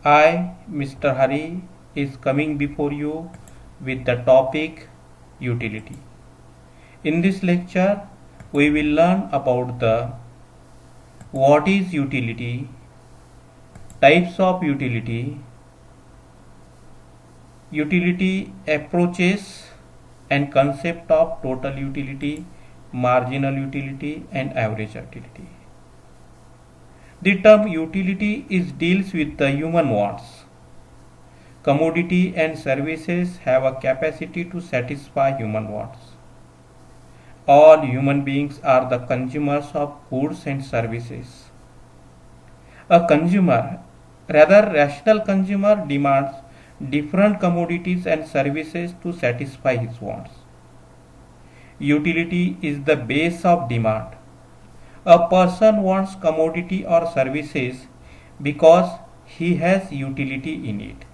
I, Mr. Hari, is coming before you with the topic utility. In this lecture, we will learn about the what is utility, types of utility, utility approaches and concept of total utility, marginal utility and average utility. The term utility deals with the human wants. Commodity and services have a capacity to satisfy human wants. All human beings are the consumers of goods and services. A consumer, rather rational consumer, demands different commodities and services to satisfy his wants. Utility is the base of demand. A person wants commodity or services because he has utility in it.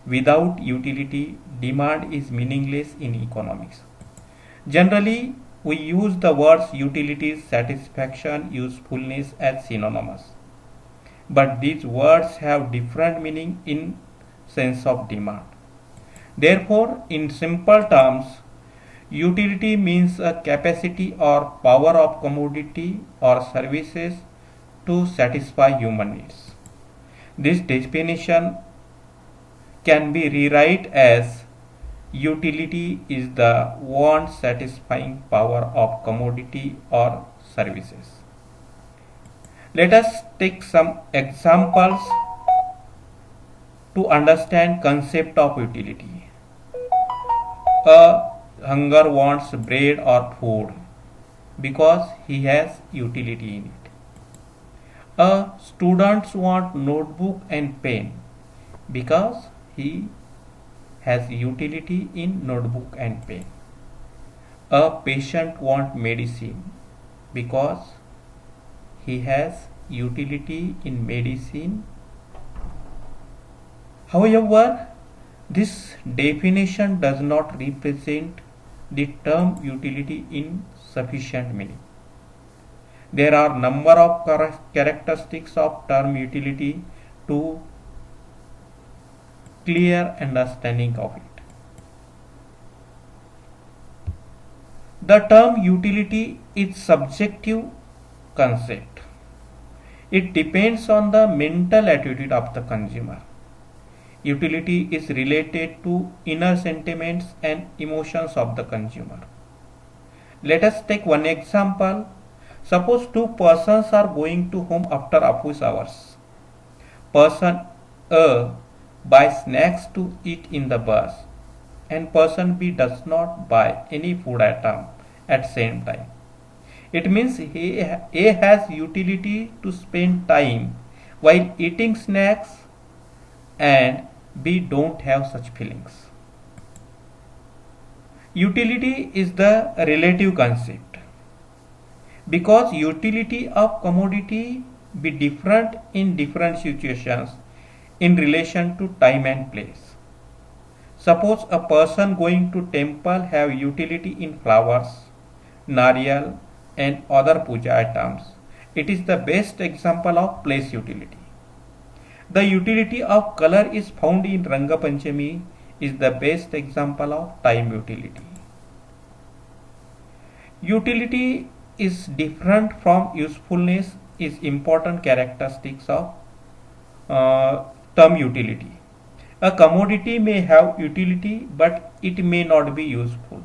Without utility, demand is meaningless in economics. Generally, we use the words utility, satisfaction, usefulness as synonymous. But these words have different meaning in sense of demand. Therefore, in simple terms, utility means a capacity or power of commodity or services to satisfy human needs. This definition can be rewritten as utility is the want satisfying power of commodity or services. Let us take some examples to understand concept of utility. A hunger wants bread or food because he has utility in it. A student wants notebook and pen because he has utility in notebook and pen. A patient wants medicine because he has utility in medicine. However, this definition does not represent the term utility in sufficient meaning. There are number of characteristics of term utility to clear understanding of it. The term utility is subjective concept. It depends on the mental attitude of the consumer. Utility is related to inner sentiments and emotions of the consumer. Let us take one example. Suppose two persons are going to home after office hours. Person A buys snacks to eat in the bus and person B does not buy any food item at same time. It means A has utility to spend time while eating snacks and B don't have such feelings. Utility is the relative concept because utility of commodity be different in different situations in relation to time and place. Suppose a person going to temple have utility in flowers, nariyal and other puja items. It is the best example of place utility. The utility of color is found in Ranga Panchami is the best example of time utility. Utility is different from usefulness is important characteristics of term utility. A commodity may have utility but it may not be useful.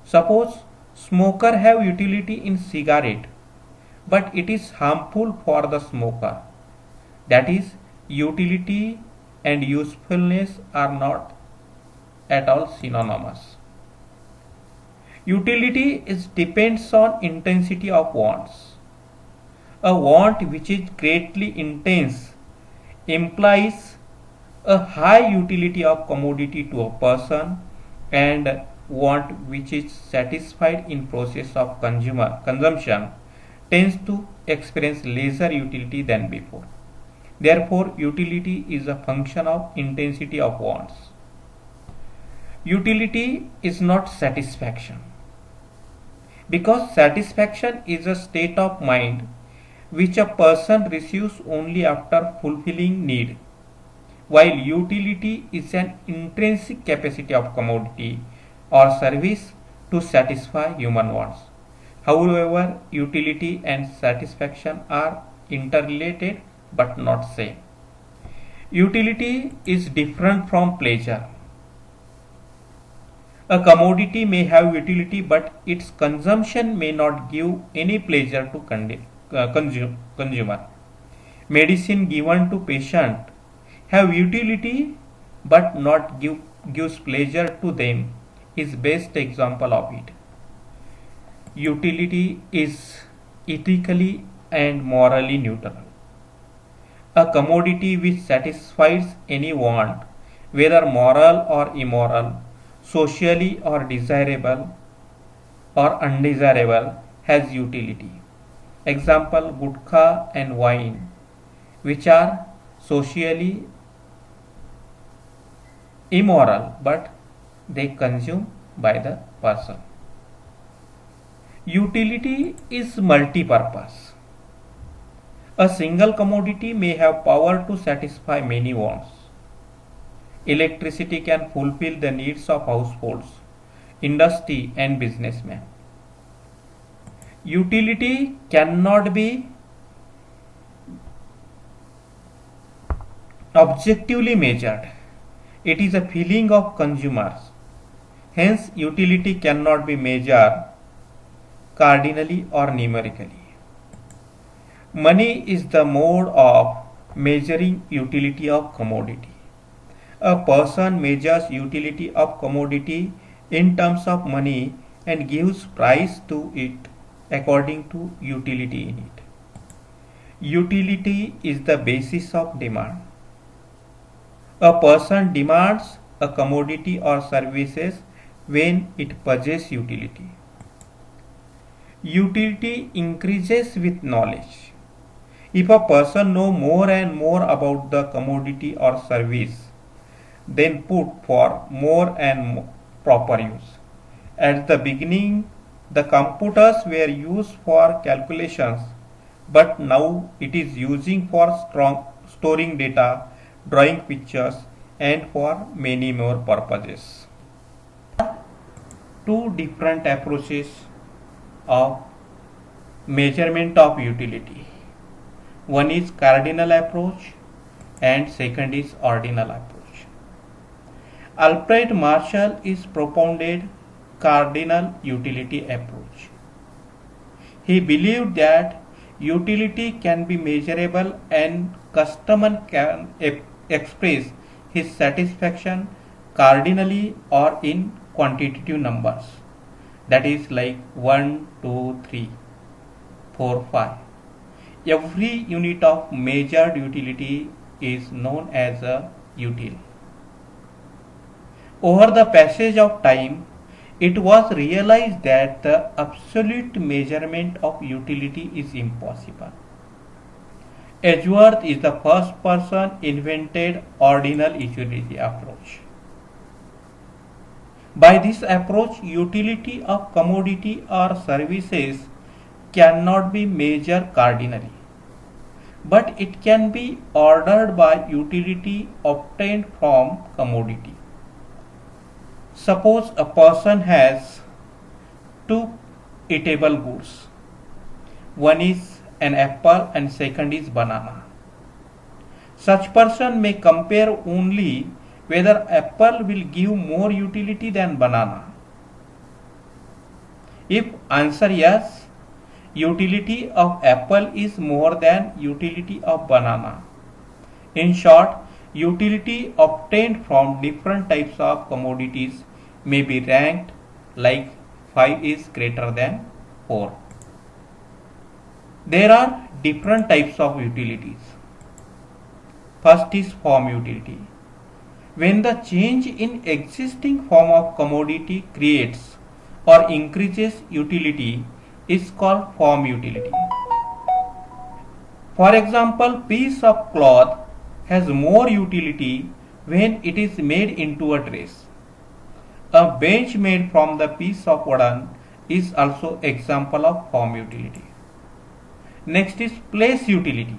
Suppose smoker have utility in cigarette but it is harmful for the smoker. That is, utility and usefulness are not at all synonymous. Utility depends on intensity of wants. A want which is greatly intense implies a high utility of commodity to a person, and want which is satisfied in process of consumption tends to experience lesser utility than before. Therefore, utility is a function of intensity of wants. Utility is not satisfaction, because satisfaction is a state of mind which a person receives only after fulfilling need. while utility is an intrinsic capacity of commodity or service to satisfy human wants. However, utility and satisfaction are interrelated but not same. Utility is different from pleasure. A commodity may have utility, but its consumption may not give any pleasure to consumer. Medicine given to patient have utility but not gives pleasure to them is best example of it. Utility is ethically and morally neutral. A commodity which satisfies any want, whether moral or immoral, socially or desirable or undesirable, has utility. Example, gutkha and wine, which are socially immoral but they consume by the person. Utility is multi-purpose. A single commodity may have power to satisfy many wants. Electricity can fulfill the needs of households, industry and businessmen. Utility cannot be objectively measured. It is a feeling of consumers. Hence, utility cannot be measured cardinally or numerically. Money is the mode of measuring utility of commodity. A person measures utility of commodity in terms of money and gives price to it according to utility in it. Utility is the basis of demand. A person demands a commodity or services when it possesses utility. Utility increases with knowledge. If a person knows more and more about the commodity or service, then put for more and more proper use. At the beginning, the computers were used for calculations, but now it is using for storing data, drawing pictures, and for many more purposes. Two different approaches of measurement of utility. One is cardinal approach and second is ordinal approach. Alfred Marshall is propounded cardinal utility approach. He believed that utility can be measurable and customer can express his satisfaction cardinally or in quantitative numbers. That is like 1, 2, 3, 4, 5. Every unit of measured utility is known as a util. Over the passage of time, it was realized that the absolute measurement of utility is impossible. Edgeworth is the first person invented ordinal utility approach. By this approach, utility of commodity or services cannot be measured cardinally, but it can be ordered by utility obtained from commodity. Suppose a person has two eatable goods. One is an apple and second is banana. Such person may compare only whether apple will give more utility than banana. If answer yes, utility of apple is more than utility of banana. In short, utility obtained from different types of commodities may be ranked like 5 is greater than 4. There are different types of utilities. First is form utility. When the change in existing form of commodity creates or increases utility is called form utility. For example, piece of cloth has more utility when it is made into a dress. A bench made from the piece of wooden is also example of form utility. Next is place utility.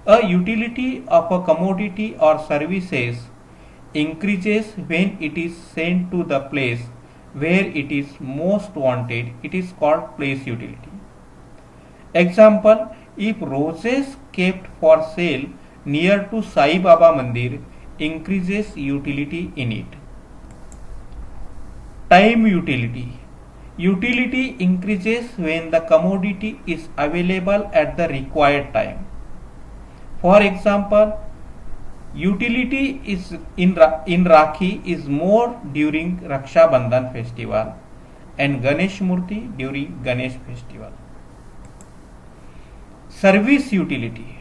A utility of a commodity or services increases when it is sent to the place where it is most wanted. It is called place utility. Example, if roses kept for sale near to Sai Baba Mandir increases utility in it. Time utility. Utility increases when the commodity is available at the required time. For example, utility is in Rakhi is more during Raksha Bandhan festival and Ganesh Murti during Ganesh festival. Service utility.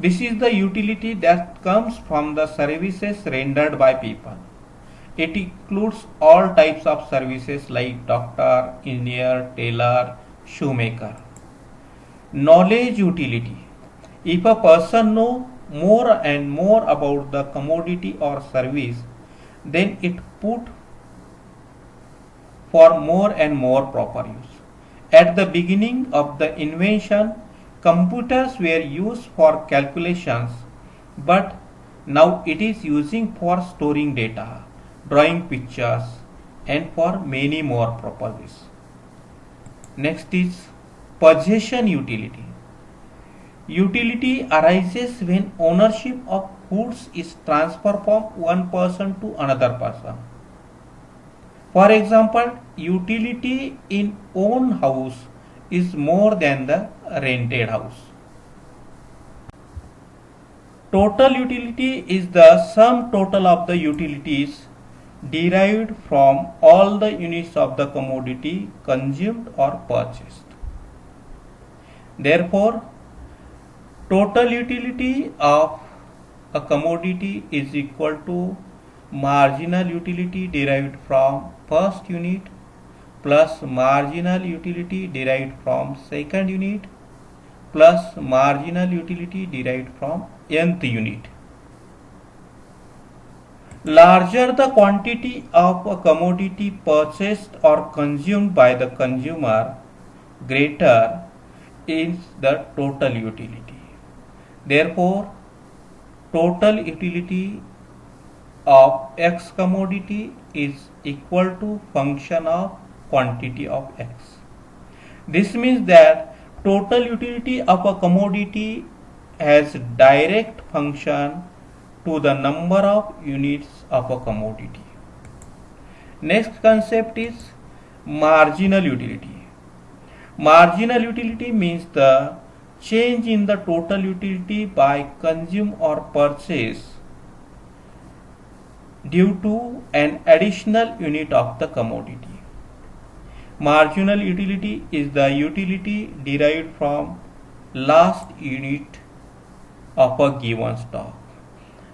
This is the utility that comes from the services rendered by people. It includes all types of services like doctor, engineer, tailor, shoemaker. Knowledge utility. If a person knows more and more about the commodity or service, then it put for more and more proper use. At the beginning of the invention, computers were used for calculations, but now it is using for storing data, drawing pictures, and for many more purposes. Next is possession utility. Utility arises when ownership of goods is transferred from one person to another person. For example, utility in own house is more than the rented house. Total utility is the sum total of the utilities derived from all the units of the commodity consumed or purchased. Therefore, total utility of a commodity is equal to marginal utility derived from first unit plus marginal utility derived from second unit plus marginal utility derived from nth unit. Larger the quantity of a commodity purchased or consumed by the consumer, greater is the total utility. Therefore, total utility of X commodity is equal to function of quantity of X. This means that total utility of a commodity has direct function to the number of units of a commodity. Next concept is marginal utility. Marginal utility means the change in the total utility by consume or purchase due to an additional unit of the commodity. Marginal utility is the utility derived from last unit of a given stock.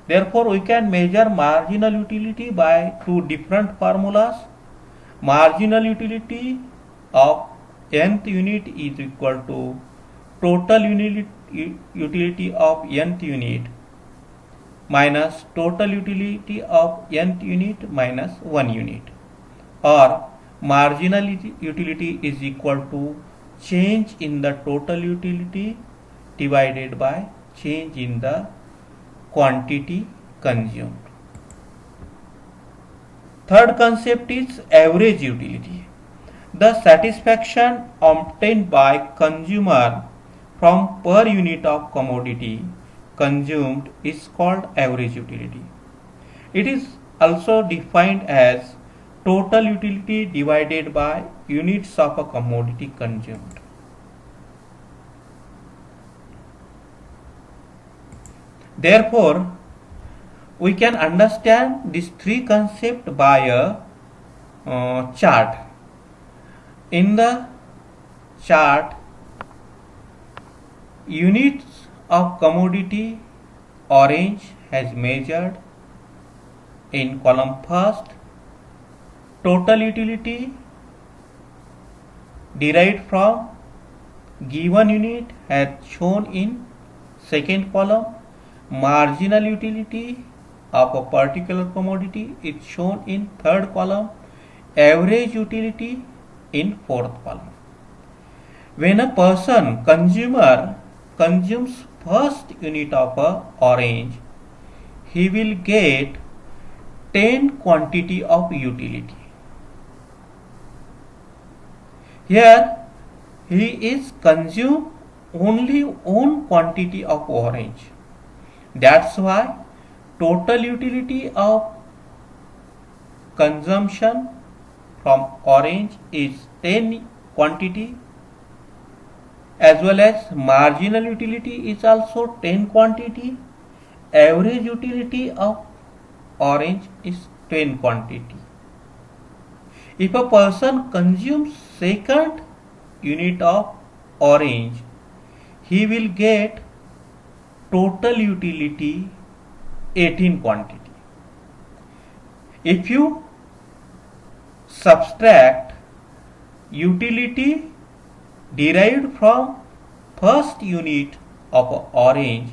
Therefore, we can measure marginal utility by two different formulas. Marginal utility of nth unit is equal to total utility of nth unit minus total utility of nth unit minus 1 unit, or marginal utility is equal to change in the total utility divided by change in the quantity consumed. Third concept is average utility. The satisfaction obtained by consumer from per unit of commodity consumed is called average utility. It is also defined as total utility divided by units of a commodity consumed. Therefore, we can understand these three concepts by a chart. In the chart, units of commodity orange has measured in column first, total utility derived from given unit has shown in second column, marginal utility of a particular commodity is shown in third column, average utility in fourth column. When a person, consumer, consumes first unit of a orange, he will get 10 quantity of utility. Here he is consume only one quantity of orange. That's why total utility of consumption from orange is 10 quantity, as well as marginal utility is also 10 quantity. Average utility of orange is 10 quantity. If a person consumes second unit of orange, he will get total utility 18 quantity. If you subtract utility derived from first unit of orange,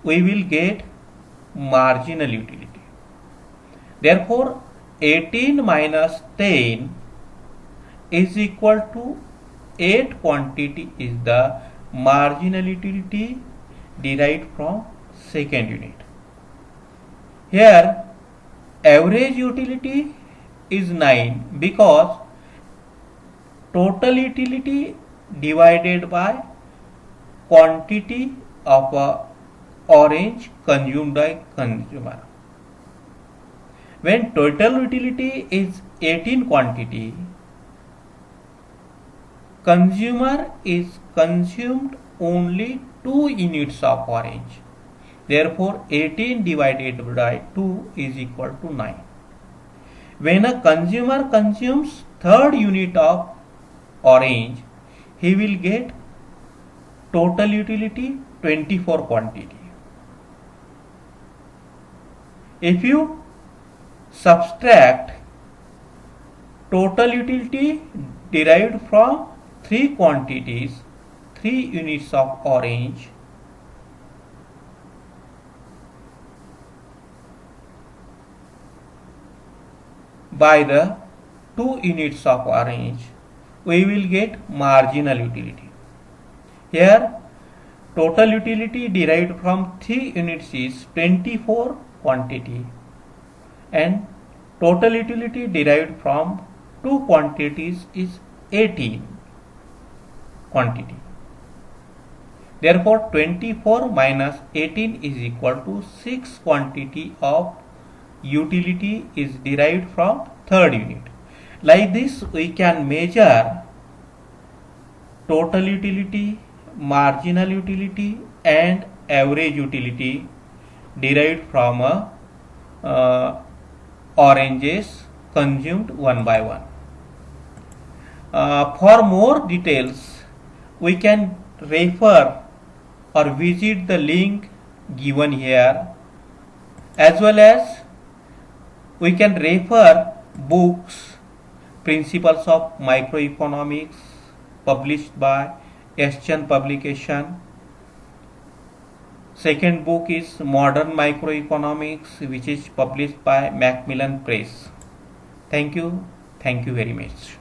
we will get marginal utility. Therefore, 18 minus 10 is equal to 8 quantity is the marginal utility derived from second unit. Here average utility is 9 because total utility divided by quantity of orange consumed by consumer. When total utility is 18 quantity, consumer is consumed only 2 units of orange. Therefore, 18 divided by 2 is equal to 9. When a consumer consumes third unit of orange, he will get total utility 24 quantity. If you subtract total utility derived from 3 quantities, 3 units of orange, by the 2 units of orange, we will get marginal utility. Here total utility derived from 3 units is 24 quantity and total utility derived from 2 quantities is 18 quantity. Therefore, 24 minus 18 is equal to 6 quantity of utility is derived from third unit. Like this, we can measure total utility, marginal utility and average utility derived from oranges consumed one by one. For more details, we can refer or visit the link given here, as well as we can refer books, Principles of Microeconomics, published by S. Chand publication. Second book is Modern Microeconomics, which is published by Macmillan Press. Thank you very much.